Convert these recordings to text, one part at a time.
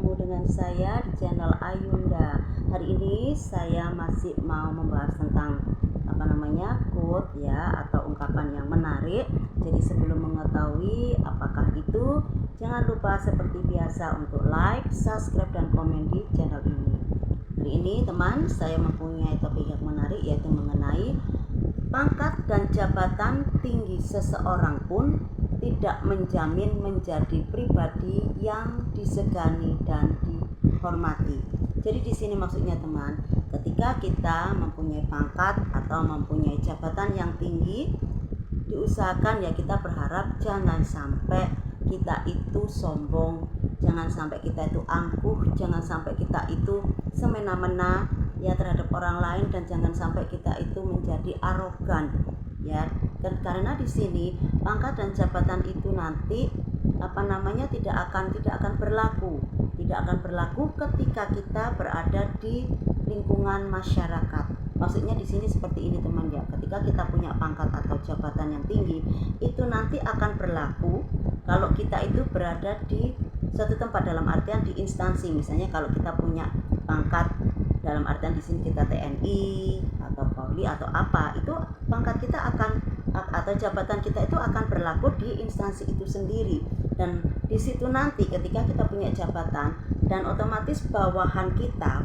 bertemu dengan saya di channel Ayunda. Hari ini saya masih mau membahas tentang quote ya, atau ungkapan yang menarik. Jadi sebelum mengetahui apakah itu, jangan lupa seperti biasa untuk like, subscribe, dan komen di channel ini. Hari ini teman, saya mempunyai topik yang menarik, yaitu mengenai pangkat dan jabatan tinggi seseorang pun tidak menjamin menjadi pribadi yang disegani dan dihormati. Jadi di sini maksudnya teman, ketika kita mempunyai pangkat atau mempunyai jabatan yang tinggi, diusahakan ya kita berharap jangan sampai kita itu sombong, jangan sampai kita itu angkuh, jangan sampai kita itu semena-mena ya terhadap orang lain, dan jangan sampai kita itu menjadi arogan ya. Dan karena di sini pangkat dan jabatan itu nanti tidak akan berlaku ketika kita berada di lingkungan masyarakat. Maksudnya di sini seperti ini teman ya, ketika kita punya pangkat atau jabatan yang tinggi, itu nanti akan berlaku kalau kita itu berada di suatu tempat, dalam artian di instansi. Misalnya kalau kita punya pangkat dalam artian di sini kita TNI atau Polri atau apa, itu pangkat kita atau jabatan kita itu akan berlaku di instansi itu sendiri. Dan di situ nanti ketika kita punya jabatan, dan otomatis bawahan kita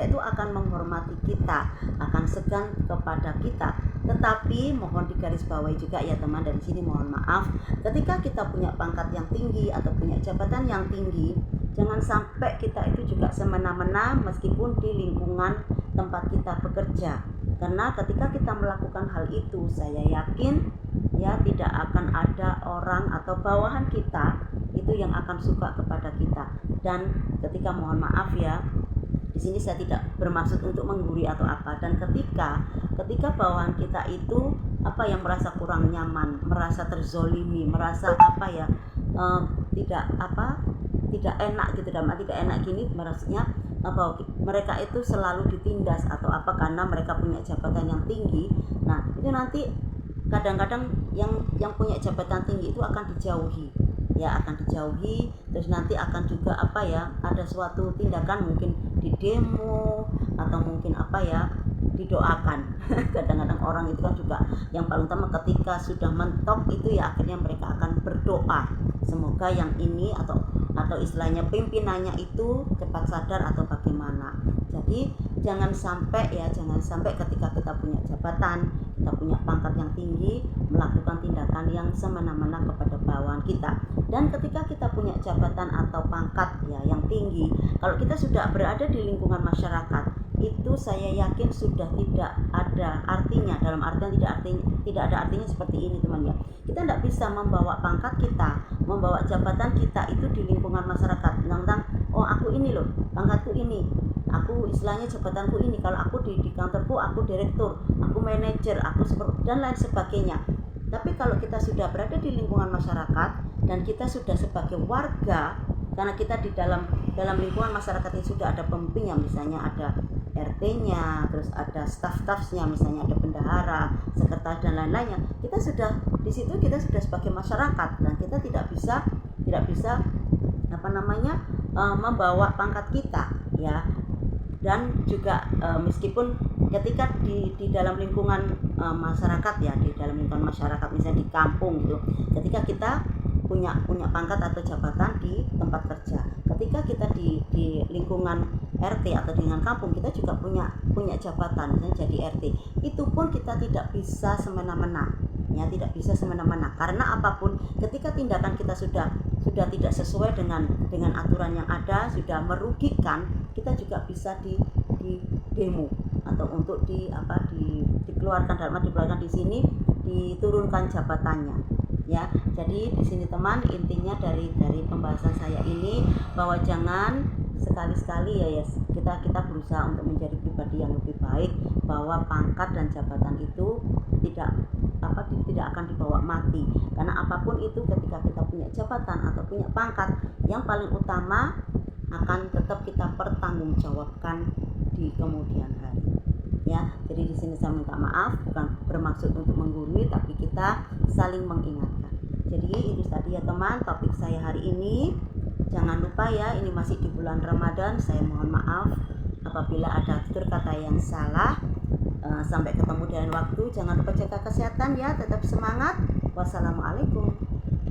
itu akan menghormati kita, akan segan kepada kita. Tetapi mohon digarisbawahi juga ya teman, dari sini mohon maaf, ketika kita punya pangkat yang tinggi atau punya jabatan yang tinggi, jangan sampai kita itu juga semena-mena meskipun di lingkungan tempat kita bekerja. Karena ketika kita melakukan hal itu, saya yakin ya tidak akan ada orang atau bawahan kita itu yang akan suka kepada kita. Dan ketika, mohon maaf ya, di sini saya tidak bermaksud untuk menggurui atau apa, dan ketika bawahan kita itu yang merasa kurang nyaman, merasa terzolimi, merasa tidak enak gitu, tidak enak gini, maksudnya bahwa mereka itu selalu ditindas atau karena mereka punya jabatan yang tinggi. Nah itu nanti kadang-kadang yang punya jabatan tinggi itu akan dijauhi ya, terus nanti akan juga ada suatu tindakan, mungkin di demo atau mungkin didoakan. Kadang-kadang orang itu kan juga yang paling utama ketika sudah mentok itu ya, akhirnya mereka akan berdoa semoga yang ini atau istilahnya pimpinannya itu cepat sadar atau bagaimana. Jadi jangan sampai ketika kita punya jabatan, kita punya pangkat yang tinggi, melakukan tindakan yang semena-mena kepada bawahan kita. Dan ketika kita punya jabatan atau pangkat ya yang tinggi, kalau kita sudah berada di lingkungan masyarakat, itu saya yakin sudah tidak ada artinya, dalam artian tidak ada artinya seperti ini teman ya. Kita tidak bisa membawa pangkat kita, membawa jabatan kita itu di lingkungan masyarakat tentang aku ini loh, pangkatku ini, aku istilahnya jabatanku ini, kalau aku di kantorku aku direktur, aku manajer, aku dan lain sebagainya. Tapi kalau kita sudah berada di lingkungan masyarakat dan kita sudah sebagai warga, karena kita di dalam lingkungan masyarakat ini sudah ada pemimpinnya, misalnya ada RT-nya, terus ada staf-stafnya, misalnya ada bendahara, sekretaris dan lain-lainnya. Kita sudah di situ, kita sudah sebagai masyarakat, dan kita tidak bisa membawa pangkat kita ya. Dan juga meskipun ketika di dalam lingkungan masyarakat ya, di dalam lingkungan masyarakat misalnya di kampung gitu, ketika kita punya pangkat atau jabatan di tempat kerja, ketika kita di lingkungan RT atau dengan kampung, kita juga punya jabatan, misalnya jadi RT, itu pun kita tidak bisa semena-mena ya, karena apapun ketika tindakan kita sudah tidak sesuai dengan aturan yang ada, sudah merugikan, kita juga bisa di demo atau untuk dikeluarkan di sini, diturunkan jabatannya ya. Jadi di sini teman, intinya dari pembahasan saya ini bahwa jangan sekali-sekali ya kita berusaha untuk menjadi pribadi yang lebih baik, bahwa pangkat dan jabatan itu tidak akan dibawa mati. Karena apapun itu, ketika kita punya jabatan atau punya pangkat, yang paling utama akan tetap kita pertanggungjawabkan di kemudian hari ya. Jadi di sini saya minta maaf, bukan bermaksud untuk menggurui, tapi kita saling mengingatkan. Jadi itu tadi ya teman, topik saya hari ini. Jangan lupa ya, ini masih di bulan Ramadan. Saya mohon maaf apabila ada tutur kata yang salah. Sampai ketemu di lain waktu. Jangan lupa jaga kesehatan ya, tetap semangat. Wassalamualaikum.